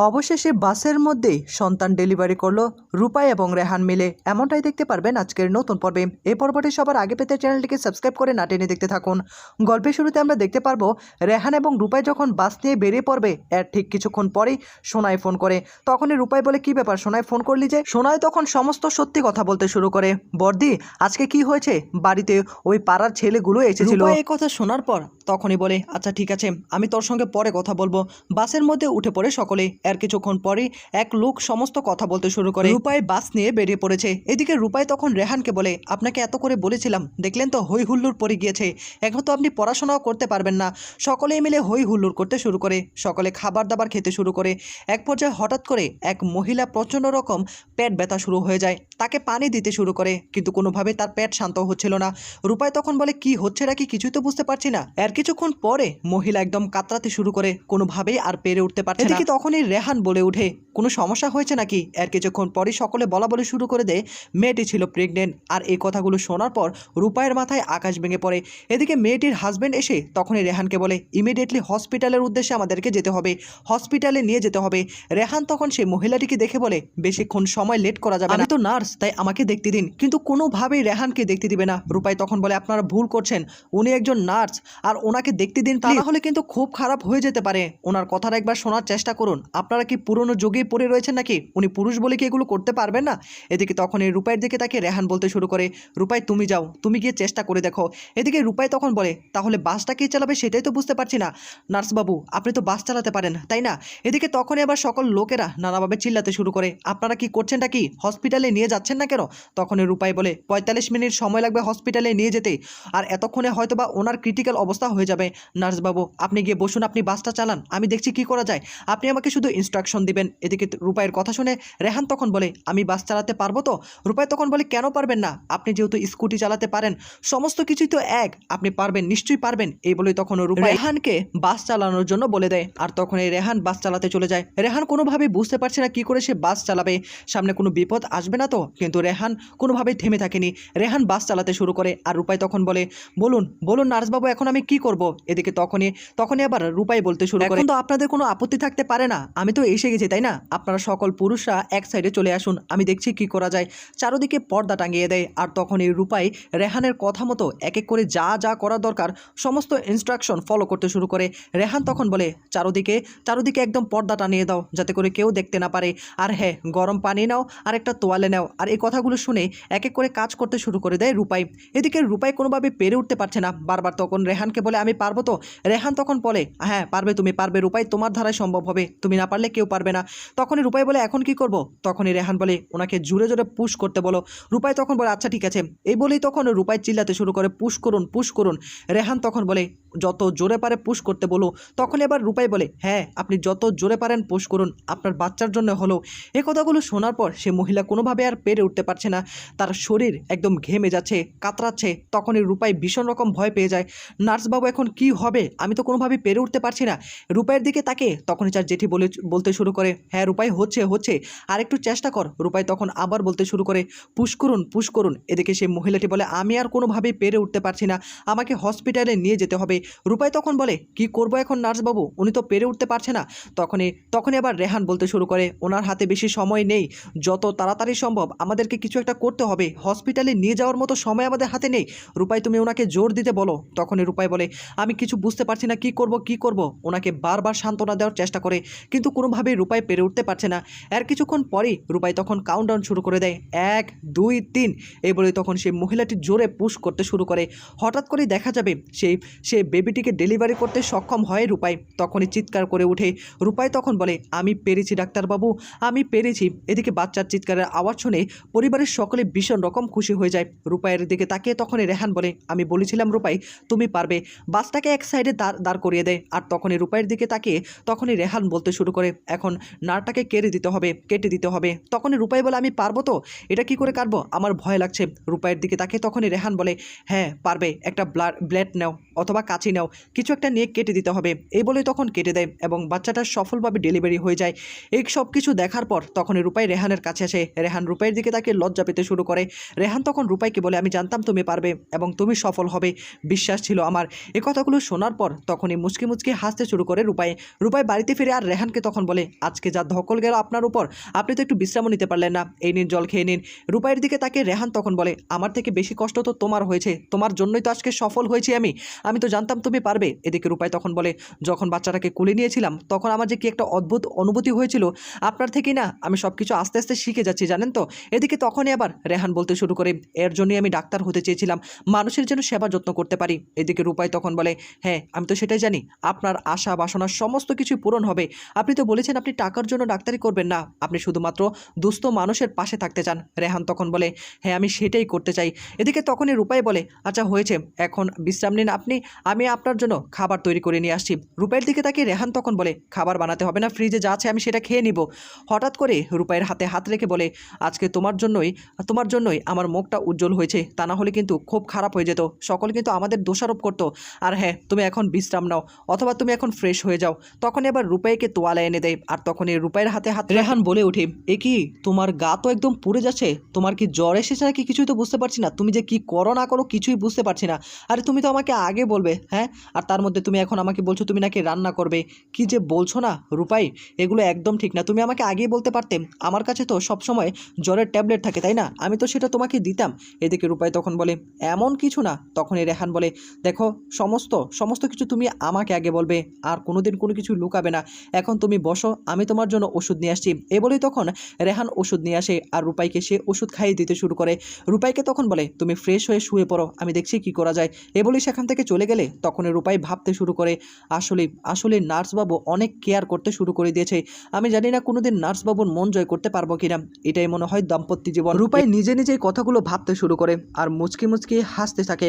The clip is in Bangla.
অবশেষে বাসের মধ্যেই সন্তান ডেলিভারি করলো রূপাই এবং রেহান মিলে, এমনটাই দেখতে পারবেন আজকের নতুন পর্বে। এই পর্বটি সবার আগে পেতে চ্যানেলটিকে সাবস্ক্রাইব করে না টেনে দেখতে থাকুন। গল্পের শুরুতে আমরা দেখতে পারবো রেহান এবং রূপাই যখন বাস নিয়ে বেরিয়ে পড়বে এর ঠিক কিছুক্ষণ পরেই সোনাই ফোন করে। তখনই রূপাই বলে, কি ব্যাপার সোনাই, ফোন করলি যে? সোনাই তখন সমস্ত সত্যি কথা বলতে শুরু করে। বর্দি, আজকে কি হয়েছে? বাড়িতে ওই পাড়ার ছেলেগুলো এসেছিল। এই কথা শোনার পর তখনই বলে, আচ্ছা ঠিক আছে, আমি তোর সঙ্গে পরে কথা বলবো। বাসের মধ্যে উঠে পড়ে সকলে। এর কিছুক্ষণ পরেই এক লোক সমস্ত কথা বলতে শুরু করে। রূপাই বাস নিয়ে বেরিয়ে পড়েছে। এদিকে রূপাই তখন রেহানকে বলে, আপনাকে এত করে বলেছিলাম, দেখলেন তো হই হুল্লোড় পড়ে গিয়েছে, এখন তো আপনি পড়াশোনাও করতে পারবেন না। সকলে মিলে হই হুল্লোড় করতে শুরু করে, সকলে খাবার দাবার খেতে শুরু করে। এক পর্যায়ে হঠাৎ করে এক মহিলা প্রচণ্ড রকম পেট ব্যথা শুরু হয়ে যায়, তাকে পানি দিতে শুরু করে, কিন্তু কোনোভাবে তার পেট শান্ত হচ্ছিল না। রূপাই তখন বলে, কি হচ্ছে নাকি কিছুই তো বুঝতে পারছি না। এর কিছুক্ষণ পরে মহিলা একদম কাতরাতে শুরু করে, কোনোভাবেই আর পেরে উঠতে পারছে না। তখনই রেহান বলে উঠে, কোনো সমস্যা হয়েছে নাকি? এর কিছুক্ষণ পরই সকলে বলা বলে শুরু করে দেয় মেয়েটি ছিল প্রেগনেন্ট। আর এই কথাগুলো শোনার পর রূপাইয়ের মাথায় আকাশ ভেঙে পড়ে। এদিকে মেয়েটির হাজব্যান্ড এসে তখনই রেহানকে বলে, ইমিডিয়েটলি হসপিটালের উদ্দেশ্যে আমাদেরকে যেতে হবে, হসপিটালে নিয়ে যেতে হবে। রেহান তখন সেই মহিলাটিকে দেখে বলে, বেশিক্ষণ সময় লেট করা যাবে না, আমি তো নার্স, তাই আমাকে দেখতে দিন। কিন্তু কোনোভাবেই রেহানকে দেখতে দিবে না। রূপাই তখন বলে, আপনারা ভুল করছেন, উনি একজন নার্স, আর ওনাকে দেখতে দিন, তা না হলে কিন্তু খুব খারাপ হয়ে যেতে পারে। ওনার কথাটা একবার শোনার চেষ্টা করুন। আপনারা কি পুরনো যুগেই পড়ে রয়েছেন নাকি? উনি পুরুষ বলে কি এগুলো করতে পারবেন না? এদিকে তখন এই রূপাইয়ের দিকে তাকে রেহান বলতে শুরু করে, রূপাই তুমি যাও, তুমি গিয়ে চেষ্টা করে দেখো। এদিকে রূপাই তখন বলে, তাহলে বাসটা কে চালাবে সেটাই তো বুঝতে পারছি না। নার্সবাবু, আপনি তো বাস চালাতে পারেন তাই না? এদিকে তখনই আবার সকল লোকেরা নানাভাবে চিল্লাতে শুরু করে, আপনারা কি করছেনটা কি? হসপিটালে নিয়ে যাচ্ছেন না কেন? তখনই রূপাই বলে, 45 মিনিট সময় লাগবে হসপিটালে নিয়ে যেতে, আর এতক্ষণে হয়তো বা ওনার ক্রিটিক্যাল অবস্থা হয়ে যাবে। নার্সবাবু, আপনি গিয়ে বসুন, আপনি বাসটা চালান, আমি দেখছি কি করা যায়, আপনি আমাকে শুধু ইনস্ট্রাকশন দিবেন। এদিকে রূপাইয়ের কথা শুনে রেহান তখন বলে, আমি বাস চালাতে পারবো তো? রূপাই তখন বলে, কেন পারবেন না? আপনি যেহেতু স্কুটি চালাতে পারেন, সমস্ত কিছুই তো এক, আপনি পারবেন, নিশ্চয়ই পারবেন। এই বলেই তখন রূপাই রেহানকে বাস চালানোর জন্য বলে দেয়। আর তখন এই রেহান বাস চালাতে চলে যায়। রেহান কোনোভাবেই বুঝতে পারছে না কি করে সে বাস চালাবে, সামনে কোনো বিপদ আসবে না তো? কিন্তু রেহান কোনোভাবেই থেমে থাকেনি। রেহান বাস চালাতে শুরু করে। আর রূপাই তখন বলে, বলুন বলুন নার্সবাবু, এখন আমি কি করব? এদিকে তখনই আবার রূপাই বলতে শুরু করে, এখন তো আপনাদের কোনো আপত্তি থাকতে পারে না, আমি তো এসে গেছি তাই না? আপনারা সকল পুরুষরা এক সাইডে চলে আসুন, আমি দেখছি কি করা যায়। চারদিকে পর্দা টাঙিয়ে দেয়। আর তখন এই রূপাই রেহানের কথা মতো এক এক করে যা যা করা দরকার সমস্ত ইনস্ট্রাকশন ফলো করতে শুরু করে। রেহান তখন বলে, চারদিকে একদম পর্দা টানিয়ে দাও, যাতে করে কেউ দেখতে না পারে। আর হ্যাঁ, গরম পানি নাও আর একটা তোয়ালে নাও। আর এই কথাগুলো শুনে এক এক করে কাজ করতে শুরু করে দেয় রূপাই। এদিকে রূপাই কোনোভাবে পেরে উঠতে পারছে না, বারবার তখন রেহানকে বলে, আমি পারবো তো? রেহান তখন বলে, হ্যাঁ পারবে, তুমি পারবে রূপাই, তোমার ধারায় সম্ভব হবে, তুমি না পারলে কেউ পারবে না। তখনই রূপাই বলে, এখন কি করব? তখনই রেহান বলে, ওনাকে জোরে জোরে পুশ করতে বলো। রূপাই তখন বলে, আচ্ছা ঠিক আছে। এই বলেই তখন রূপাই চিল্লাতে শুরু করে, পুশ করুন পুশ করুন। রেহান তখন বলে, যত জোরে পারে পুশ করতে বলো। তখন এবার রূপাই বলে, হ্যাঁ আপনি যত জোরে পারেন পুশ করুন, আপনার বাচ্চার জন্য হলো। এই কথাগুলো শোনার পর সে মহিলা কোনোভাবে আর পেরে উঠতে পারছে না, তার শরীর একদম ঘেমে যাচ্ছে, কাতরাচ্ছে। তখনই রূপাই ভীষণ রকম ভয় পেয়ে যায়। নার্সবাবু, এখন কি হবে? আমি তো কোনোভাবে পেরে উঠতে পারছি না। রূপাইয়ের দিকে তাকে তখনই তার জেঠি বলতে শুরু করে, হ্যাঁ রূপাই, হচ্ছে, আর একটু চেষ্টা কর। রূপাই তখন আবার বলতে শুরু করে, পুশ করুন পুশ করুন। এদিকে সেই মহিলাটি বলে, আমি আর কোনোভাবেই পেরে উঠতে পারছি না, আমাকে হসপিটালে নিয়ে যেতে হবে। রূপাই তখন বলে, কি করবো এখন নার্সবাবু, উনি তো পেরে উঠতে পারছে না। তখনই আবার রেহান বলতে শুরু করে, ওনার হাতে বেশি সময় নেই, যত তাড়াতাড়ি সম্ভব আমাদেরকে কিছু একটা করতে হবে, হসপিটালে নিয়ে যাওয়ার মতো সময় আমাদের হাতে নেই। রূপাই, তুমি ওনাকে জোর দিতে বলো। তখনই রূপাই বলে, আমি কিছু বুঝতে পারছি না, কি করব। ওনাকে বারবার সান্ত্বনা দেওয়ার চেষ্টা করে, কিন্তু কোনোভাবেই রূপাই পেরে উঠতে পারছে না। এর কিছুক্ষণ পরেই রূপাই তখন কাউন্টডাউন শুরু করে দেয়, 1 2 3। এই বলে তখন সেই মহিলাটি জোরে পুশ করতে শুরু করে। হঠাৎ করেই দেখা যাবে সে বেবিটিকে ডেলিভারি করতে সক্ষম হয় রূপাই। তখনই চিৎকার করে উঠে। রূপাই তখন বলে, আমি পেরেছি ডাক্তারবাবু, আমি পেরেছি। এদিকে বাচ্চার চিৎকারের আওয়াজ শুনে পরিবারের সকলে ভীষণ রকম খুশি হয়ে যায়। রূপাইয়ের দিকে তাকিয়ে তখনই রেহান বলে, আমি বলেছিলাম রূপাই, তুমি পারবে। বাসটাকে এক সাইডে দাঁড় করিয়ে দেয়। আর তখনই রূপাইয়ের দিকে তাকিয়ে তখনই রেহান বলতে শুরু করে, এখন নারটাকে কেটে দিতে হবে। তখনই রূপাই বলে, আমি পারবো তো? এটা কি করে কাটবো, আমার ভয় লাগছে। রূপাইয়ের দিকে তাকিয়ে তখনই রেহান বলে, হ্যাঁ পারবে, একটা ব্লেড নাও অথবা কাঁচি নাও, কিছু একটা নিয়ে কেটে দিতে হবে। এই বলেই তখন কেটে দেয় এবং বাচ্চাটার সফলভাবে ডেলিভারি হয়ে যায়। এই সব কিছু দেখার পর তখনই রূপাই রেহানের কাছে আসে। রেহান রূপাইয়ের দিকে তাকে লজ্জা পেতে শুরু করে। রেহান তখন রূপাইকে বলে, আমি জানতাম তুমি পারবে এবং তুমি সফল হবে, বিশ্বাস ছিল আমার। এই কথাগুলো শোনার পর তখনই মুচকি মুচকি হাসতে শুরু করে রূপাই। রূপাই বাড়িতে ফিরে আর রেহানকে তখন বলে, আজকে যা ধকল গেল আপনার উপর, আপনি তো একটু বিশ্রামও নিতে পারলেন না, এই নিন জল খেয়ে নিন। রূপাইয়ের দিকে তাকে রেহান তখন বলে, আমার থেকে বেশি কষ্ট তো তোমার হয়েছে, তোমার জন্যই তো আজকে সফল হয়েছি আমি তো জানতাম তুমি পারবে। এদিকে রূপাই তখন বলে, যখন বাচ্চাটাকে কোলে নিয়েছিলাম তখন আমার যে কি একটা অদ্ভুত অনুভূতি হয়েছিল, আপনার থেকেই না আমি সব কিছু আস্তে আস্তে শিখে যাচ্ছি জানেন তো। এদিকে তখনই আবার রেহান বলতে শুরু করে, এর জন্যই আমি ডাক্তার হতে চেয়েছিলাম, মানুষের যেন সেবা যত্ন করতে পারি। এদিকে রূপাই তখন বলে, হ্যাঁ আমি তো সেটাই জানি, আপনার আশা বাসনা সমস্ত কিছুই পূরণ হবে। আপনি তো বলেছেন আপনি টাকার জন্য ডাক্তারি করবেন না, আপনি শুধুমাত্র দুস্থ মানুষের পাশে থাকতে চান। রেহান তখন বলে, হ্যাঁ আমি সেটাই করতে চাই। এদিকে তখনই রূপাই বলে, আচ্ছা হয়েছে, এখন বিশ্রাম নিন আপনি, আমি আপনার জন্য খাবার তৈরি করে নিয়ে আসছি। রূপাইয়ের দিকে তাকিয়ে রেহান তখন বলে, খাবার বানাতে হবে না, ফ্রিজে যা আছে আমি সেটা খেয়ে নিব। হঠাৎ করে রূপাইয়ের হাতে হাত রেখে বলে, আজকে তোমার জন্যই আমার মুখটা উজ্জ্বল হয়েছে, তা না হলে কিন্তু খুব খারাপ হয়ে যেত, সকল কিন্তু আমাদের দোষারোপ করতো। আর হ্যাঁ তুমি এখন বিশ্রাম নাও, অথবা তুমি এখন ফ্রেশ হয়ে যাও। তখনই আবার রূপাইকে তোয়ালা এনে দেয়, আর তখনই রূপাইয়ের হাতে হাত রেহান বলে ওঠে, এ কি তোমার গা তো একদম পুড়ে যাচ্ছে, তোমার কি জ্বর এসেছে নাকি কিছুই তো বুঝতে পারছি না, তুমি যে কি করো না করো কিছুই বুঝতে পারছি না। আরে তুমি তো আমাকে আগে বলবে, হ্যাঁ, আর তার মধ্যে তুমি এখন আমাকে বলছো তুমি নাকি রান্না করবে, কি যে বলছো না রূপাই, এগুলো একদম ঠিক না, তুমি আমাকে আগেই বলতে পারতে, আমার কাছে তো সবসময় জ্বরের ট্যাবলেট থাকে তাই না, আমি তো সেটা তোমাকে দিতাম। এদিকে রূপাই তখন বলে, এমন কিছু না। তখনই রেহান বলে, দেখো সমস্ত কিছু তুমি আমাকে আগে বলবে, আর কোনোদিন কোনো কিছু লুকাবে না, এখন তুমি বসো, আমি তোমার জন্য ওষুধ নিয়ে আসছি। এ বলেই তখন রেহান ওষুধ নিয়ে আসে আর রূপাইকে সে ওষুধ খাইয়ে দিতে শুরু করে। রূপাইকে তখন বলে, তুমি ফ্রেশ হয়ে শুয়ে পড়ো, আমি দেখছি কি করা যায়। এ বলেই সেখান থেকে চলে গেলে তখনই রূপাই ভাবতে শুরু করে, আসলে নার্সবাবু অনেক কেয়ার করতে শুরু করে দিয়েছে, আমি জানি না কোনোদিন নার্সবাবুর মন জয় করতে পারবো কিনা, এটাই মনে হয় দাম্পত্য জীবন। রূপাই নিজে নিজেই কথাগুলো ভাবতে শুরু করে আর মুচকি মুচকি হাসতে থাকে।